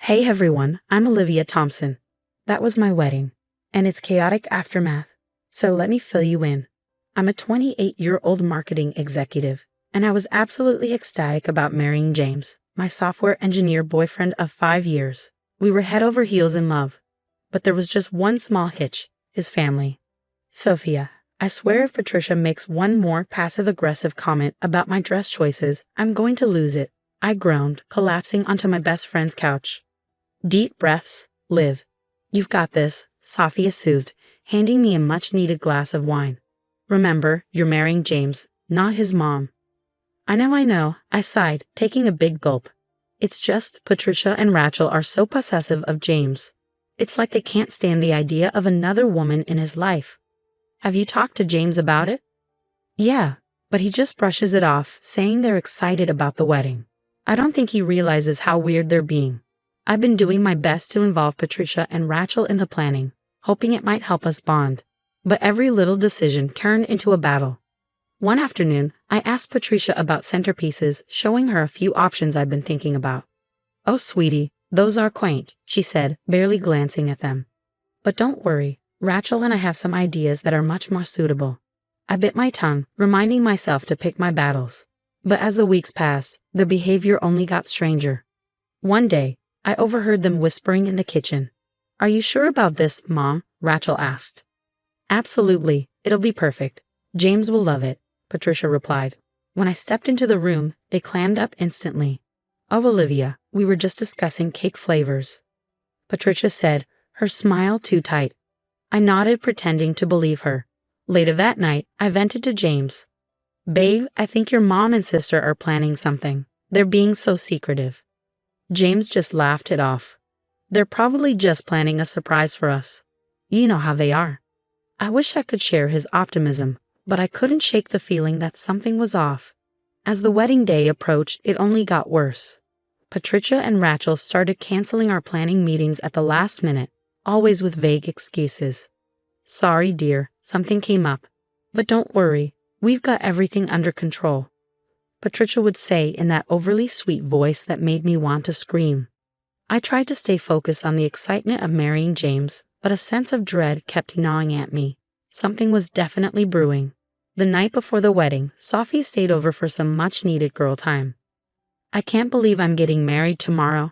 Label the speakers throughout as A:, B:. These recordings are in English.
A: Hey everyone, I'm Olivia Thompson. That was my wedding, and its chaotic aftermath. So let me fill you in. I'm a 28-year-old marketing executive, and I was absolutely ecstatic about marrying James, my software engineer boyfriend of 5 years. We were head over heels in love. But there was just one small hitch: his family. Sophia, I swear if Patricia makes one more passive-aggressive comment about my dress choices, I'm going to lose it, I groaned, collapsing onto my best friend's couch. Deep breaths, Liv. You've got this, Sophia soothed, handing me a much-needed glass of wine. Remember, you're marrying James, not his mom. I know, I sighed, taking a big gulp. It's just Patricia and Rachel are so possessive of James. It's like they can't stand the idea of another woman in his life. Have you talked to James about it? Yeah, but he just brushes it off, saying they're excited about the wedding. I don't think he realizes how weird they're being. I've been doing my best to involve Patricia and Rachel in the planning, hoping it might help us bond. But every little decision turned into a battle. One afternoon, I asked Patricia about centerpieces, showing her a few options I'd been thinking about. Oh, sweetie, those are quaint, she said, barely glancing at them. But don't worry, Rachel and I have some ideas that are much more suitable. I bit my tongue, reminding myself to pick my battles. But as the weeks passed, their behavior only got stranger. One day, I overheard them whispering in the kitchen. Are you sure about this, Mom? Rachel asked. Absolutely, it'll be perfect. James will love it, Patricia replied. When I stepped into the room, they clammed up instantly. Oh, Olivia, we were just discussing cake flavors, Patricia said, her smile too tight. I nodded, pretending to believe her. Later that night, I vented to James. Babe, I think your mom and sister are planning something. They're being so secretive. James just laughed it off. They're probably just planning a surprise for us. You know how they are. I wish I could share his optimism, but I couldn't shake the feeling that something was off. As the wedding day approached, it only got worse. Patricia and Rachel started canceling our planning meetings at the last minute, always with vague excuses. Sorry, dear, something came up. But don't worry, we've got everything under control, Patricia would say in that overly sweet voice that made me want to scream. I tried to stay focused on the excitement of marrying James, but a sense of dread kept gnawing at me. Something was definitely brewing. The night before the wedding, Sophie stayed over for some much-needed girl time. I can't believe I'm getting married tomorrow,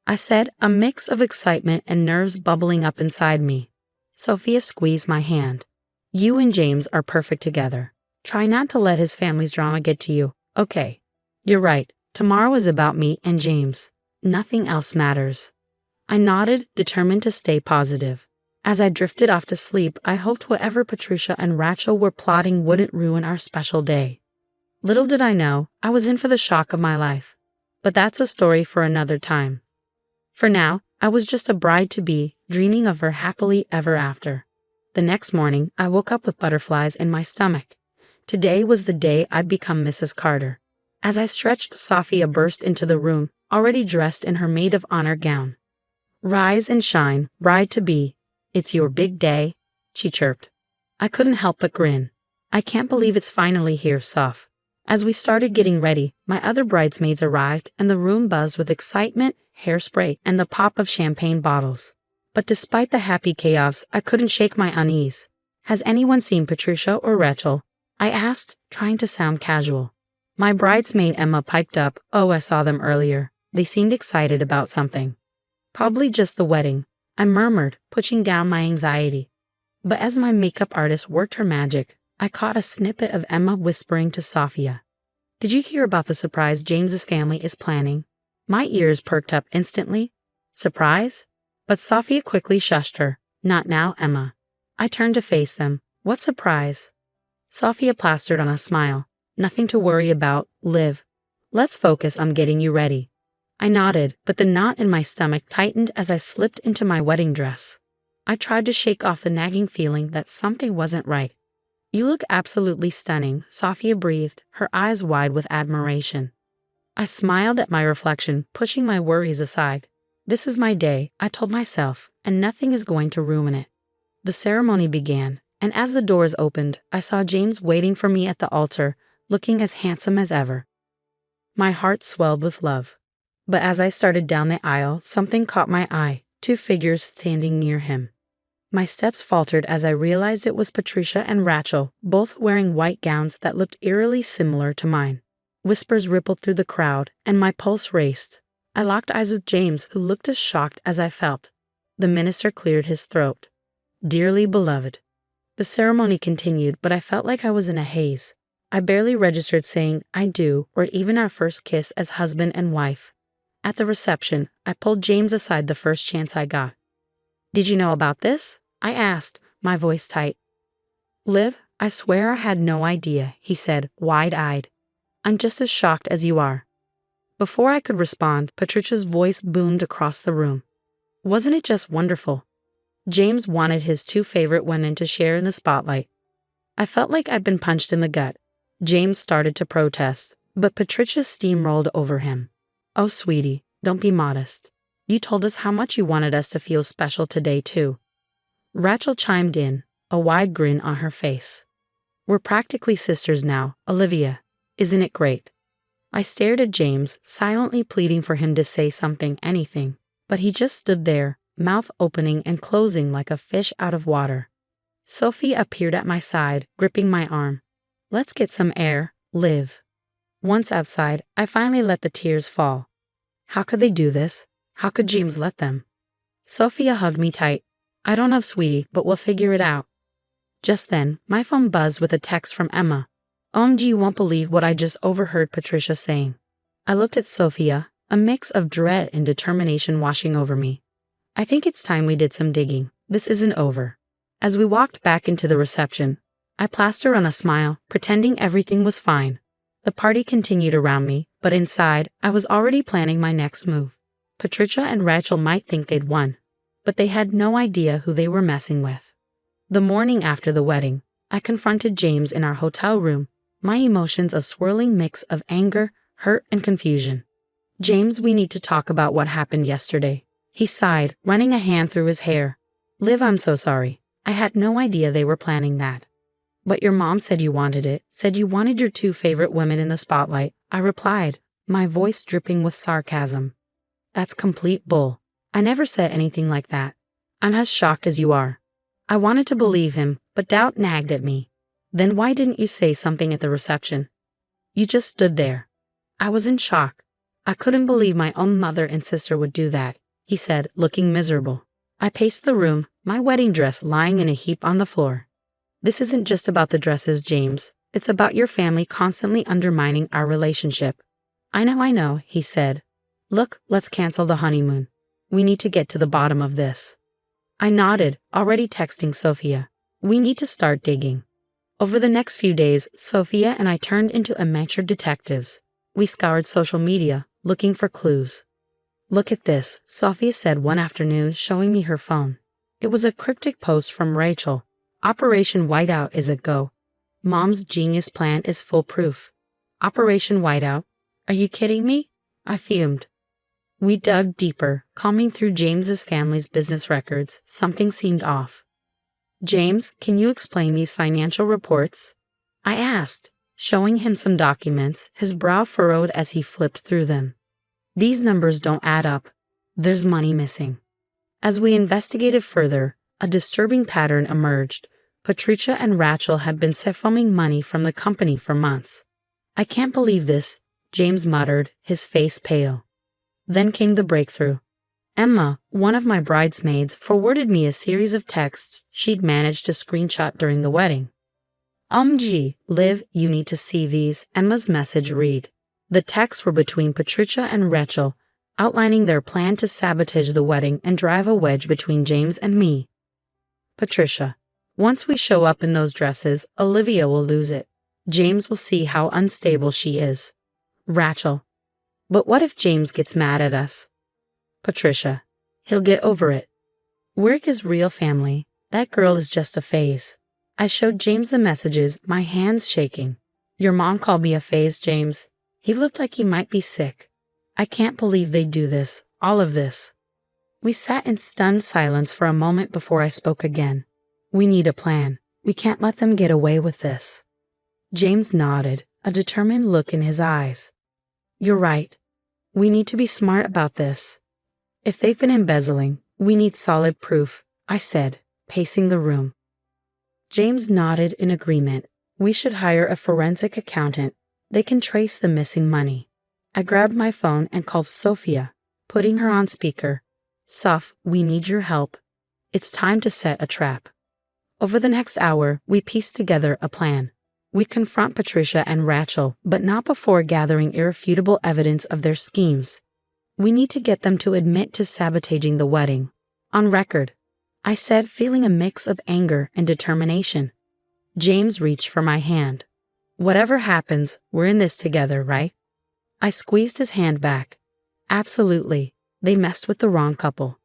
A: I said, a mix of excitement and nerves bubbling up inside me. Sophia squeezed my hand. You and James are perfect together. Try not to let his family's drama get to you. Okay. You're right. Tomorrow is about me and James. Nothing else matters. I nodded, determined to stay positive. As I drifted off to sleep, I hoped whatever Patricia and Rachel were plotting wouldn't ruin our special day. Little did I know, I was in for the shock of my life. But that's a story for another time. For now, I was just a bride-to-be, dreaming of her happily ever after. The next morning, I woke up with butterflies in my stomach. Today was the day I'd become Mrs. Carter. As I stretched, Sophia burst into the room, already dressed in her maid of honor gown. Rise and shine, bride-to-be. It's your big day, she chirped. I couldn't help but grin. I can't believe it's finally here, Soph. As we started getting ready, my other bridesmaids arrived and the room buzzed with excitement, hairspray, and the pop of champagne bottles. But despite the happy chaos, I couldn't shake my unease. Has anyone seen Patricia or Rachel? I asked, trying to sound casual. My bridesmaid Emma piped up. Oh, I saw them earlier. They seemed excited about something. Probably just the wedding, I murmured, pushing down my anxiety. But as my makeup artist worked her magic, I caught a snippet of Emma whispering to Sophia. Did you hear about the surprise James's family is planning? My ears perked up instantly. Surprise? But Sophia quickly shushed her. Not now, Emma. I turned to face them. What surprise? Sophia plastered on a smile. Nothing to worry about, Liv. Let's focus on getting you ready. I nodded, but the knot in my stomach tightened as I slipped into my wedding dress. I tried to shake off the nagging feeling that something wasn't right. You look absolutely stunning, Sophia breathed, her eyes wide with admiration. I smiled at my reflection, pushing my worries aside. This is my day, I told myself, and nothing is going to ruin it. The ceremony began, and as the doors opened, I saw James waiting for me at the altar, looking as handsome as ever. My heart swelled with love. But as I started down the aisle, something caught my eye, two figures standing near him. My steps faltered as I realized it was Patricia and Rachel, both wearing white gowns that looked eerily similar to mine. Whispers rippled through the crowd, and my pulse raced. I locked eyes with James, who looked as shocked as I felt. The minister cleared his throat. Dearly beloved. The ceremony continued, but I felt like I was in a haze. I barely registered saying "I do" or even our first kiss as husband and wife. At the reception, I pulled James aside the first chance I got. "Did you know about this?" I asked, my voice tight. "Liv, I swear I had no idea," he said, wide-eyed. "I'm just as shocked as you are." Before I could respond, Patricia's voice boomed across the room. "Wasn't it just wonderful?" James wanted his two favorite women to share in the spotlight. I felt like I'd been punched in the gut. James started to protest, but Patricia steamrolled over him. "Oh, sweetie, don't be modest. You told us how much you wanted us to feel special today, too." Rachel chimed in, a wide grin on her face. "We're practically sisters now, Olivia. Isn't it great?" I stared at James, silently pleading for him to say something, anything, but he just stood there, mouth opening and closing like a fish out of water. Sophie appeared at my side, gripping my arm. "Let's get some air, Liv." Once outside, I finally let the tears fall. How could they do this? How could James let them? Sophia hugged me tight. "I don't know, sweetie, but we'll figure it out." Just then, my phone buzzed with a text from Emma. "OMG, you won't believe what I just overheard Patricia saying." I looked at Sophia, a mix of dread and determination washing over me. "I think it's time we did some digging. This isn't over." As we walked back into the reception, I plastered on a smile, pretending everything was fine. The party continued around me, but inside, I was already planning my next move. Patricia and Rachel might think they'd won, but they had no idea who they were messing with. The morning after the wedding, I confronted James in our hotel room, my emotions a swirling mix of anger, hurt, and confusion. "James, we need to talk about what happened yesterday." He sighed, running a hand through his hair. "Liv, I'm so sorry. I had no idea they were planning that." "But your mom said you wanted it, said you wanted your two favorite women in the spotlight," I replied, my voice dripping with sarcasm. "That's complete bull. I never said anything like that. I'm as shocked as you are." I wanted to believe him, but doubt nagged at me. "Then why didn't you say something at the reception?" "You just stood there." I was in shock. I couldn't believe my own mother and sister would do that, he said, looking miserable. I paced the room, my wedding dress lying in a heap on the floor. "This isn't just about the dresses, James. It's about your family constantly undermining our relationship." I know, he said. "Look, let's cancel the honeymoon. We need to get to the bottom of this." I nodded, already texting Sophia. "We need to start digging." Over the next few days, Sophia and I turned into amateur detectives. We scoured social media, looking for clues. "Look at this," Sophia said one afternoon, showing me her phone. It was a cryptic post from Rachel. "Operation Whiteout is a go. Mom's genius plan is foolproof." Operation Whiteout? Are you kidding me? I fumed. We dug deeper, combing through James's family's business records. Something seemed off. "James, can you explain these financial reports?" I asked, showing him some documents, his brow furrowed as he flipped through them. "These numbers don't add up. There's money missing." As we investigated further, a disturbing pattern emerged. Patricia and Rachel had been siphoning money from the company for months. "I can't believe this," James muttered, his face pale. Then came the breakthrough. Emma, one of my bridesmaids, forwarded me a series of texts she'd managed to screenshot during the wedding. "OMG, Liv, you need to see these," Emma's message read. The texts were between Patricia and Rachel, outlining their plan to sabotage the wedding and drive a wedge between James and me. Patricia: "Once we show up in those dresses, Olivia will lose it. James will see how unstable she is." Rachel: "But what if James gets mad at us?" Patricia: "He'll get over it. Work is real, family. That girl is just a phase." I showed James the messages, my hands shaking. "Your mom called me a phase, James. He looked like he might be sick. I can't believe they'd do this, all of this." We sat in stunned silence for a moment before I spoke again. "We need a plan. We can't let them get away with this." James nodded, a determined look in his eyes. "You're right. We need to be smart about this. If they've been embezzling, we need solid proof, I said, pacing the room. James nodded in agreement. We should hire a forensic accountant. They can trace the missing money. I grabbed my phone and called Sophia, putting her on speaker. Soph, we need your help. It's time to set a trap. Over the next hour, we pieced together a plan. We'd confront Patricia and Rachel, but not before gathering irrefutable evidence of their schemes. We need to get them to admit to sabotaging the wedding. On record, I said, feeling a mix of anger and determination. James reached for my hand. Whatever happens, we're in this together, right? I squeezed his hand back. Absolutely. They messed with the wrong couple.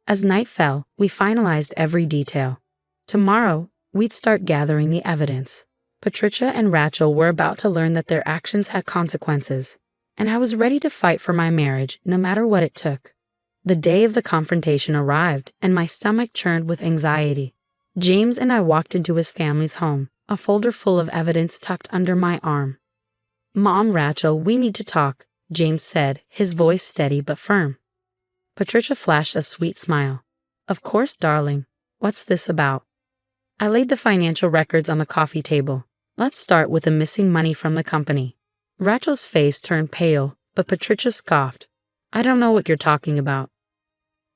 A: As night fell, we finalized every detail. Tomorrow, we'd start gathering the evidence. Patricia and Rachel were about to learn that their actions had consequences, and I was ready to fight for my marriage no matter what it took. The day of the confrontation arrived, and my stomach churned with anxiety. James and I walked into his family's home, a folder full of evidence tucked under my arm. Mom, Rachel, we need to talk, James said, his voice steady but firm. Patricia flashed a sweet smile. Of course, darling. What's this about? I laid the financial records on the coffee table. Let's start with the missing money from the company. Rachel's face turned pale, but Patricia scoffed. I don't know what you're talking about.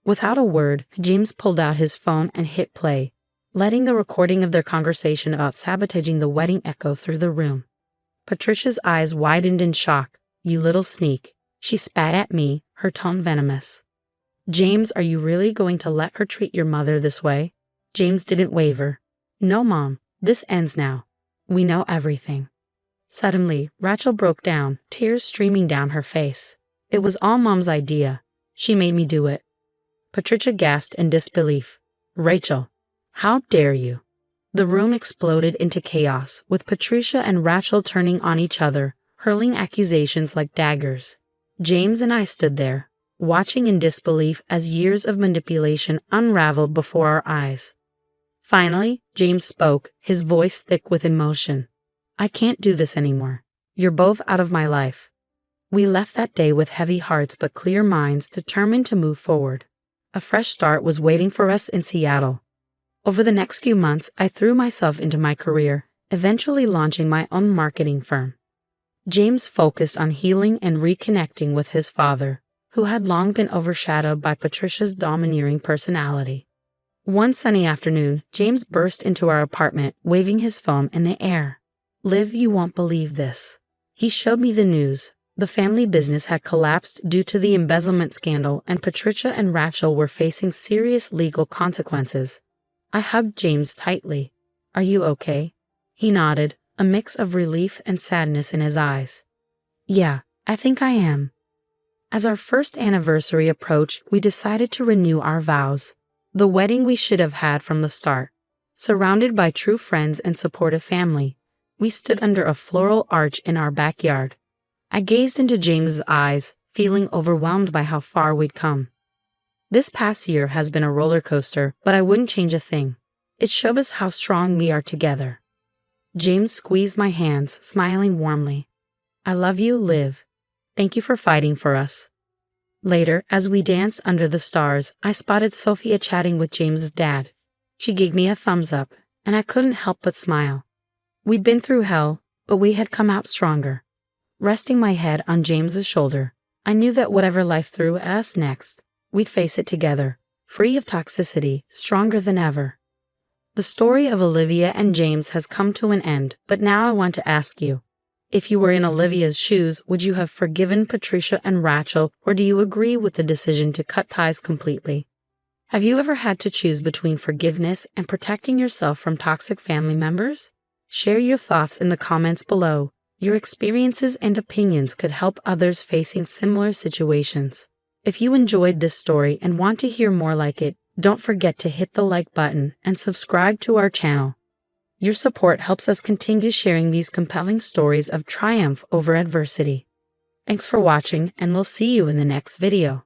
A: Without a word, James pulled out his phone and hit play, letting the recording of their conversation about sabotaging the wedding echo through the room. Patricia's eyes widened in shock. You little sneak. She spat at me, her tone venomous. James, are you really going to let her treat your mother this way? James didn't waver. No, Mom, this ends now. We know everything. Suddenly, Rachel broke down, tears streaming down her face. It was all Mom's idea. She made me do it. Patricia gasped in disbelief. Rachel, how dare you? The room exploded into chaos, with Patricia and Rachel turning on each other, hurling accusations like daggers. James and I stood there, watching in disbelief as years of manipulation unraveled before our eyes. Finally, James spoke, his voice thick with emotion. I can't do this anymore. You're both out of my life. We left that day with heavy hearts but clear minds, determined to move forward. A fresh start was waiting for us in Seattle. Over the next few months, I threw myself into my career, eventually launching my own marketing firm. James focused on healing and reconnecting with his father, who had long been overshadowed by Patricia's domineering personality. One sunny afternoon, James burst into our apartment, waving his phone in the air. Liv, you won't believe this. He showed me the news. The family business had collapsed due to the embezzlement scandal, and Patricia and Rachel were facing serious legal consequences. I hugged James tightly. Are you okay? He nodded, a mix of relief and sadness in his eyes. Yeah, I think I am. As our first anniversary approached, we decided to renew our vows. The wedding we should have had from the start. Surrounded by true friends and supportive family, we stood under a floral arch in our backyard. I gazed into James's eyes, feeling overwhelmed by how far we'd come. This past year has been a roller coaster, but I wouldn't change a thing. It showed us how strong we are together. James squeezed my hands, smiling warmly. I love you, Liv. Thank you for fighting for us. Later, as we danced under the stars, I spotted Sophia chatting with James's dad. She gave me a thumbs up, and I couldn't help but smile. We'd been through hell, but we had come out stronger. Resting my head on James's shoulder, I knew that whatever life threw at us next, we'd face it together, free of toxicity, stronger than ever. The story of Olivia and James has come to an end, but now I want to ask you, if you were in Olivia's shoes, would you have forgiven Patricia and Rachel, or do you agree with the decision to cut ties completely? Have you ever had to choose between forgiveness and protecting yourself from toxic family members? Share your thoughts in the comments below. Your experiences and opinions could help others facing similar situations. If you enjoyed this story and want to hear more like it, don't forget to hit the like button and subscribe to our channel. Your support helps us continue sharing these compelling stories of triumph over adversity. Thanks for watching, and we'll see you in the next video.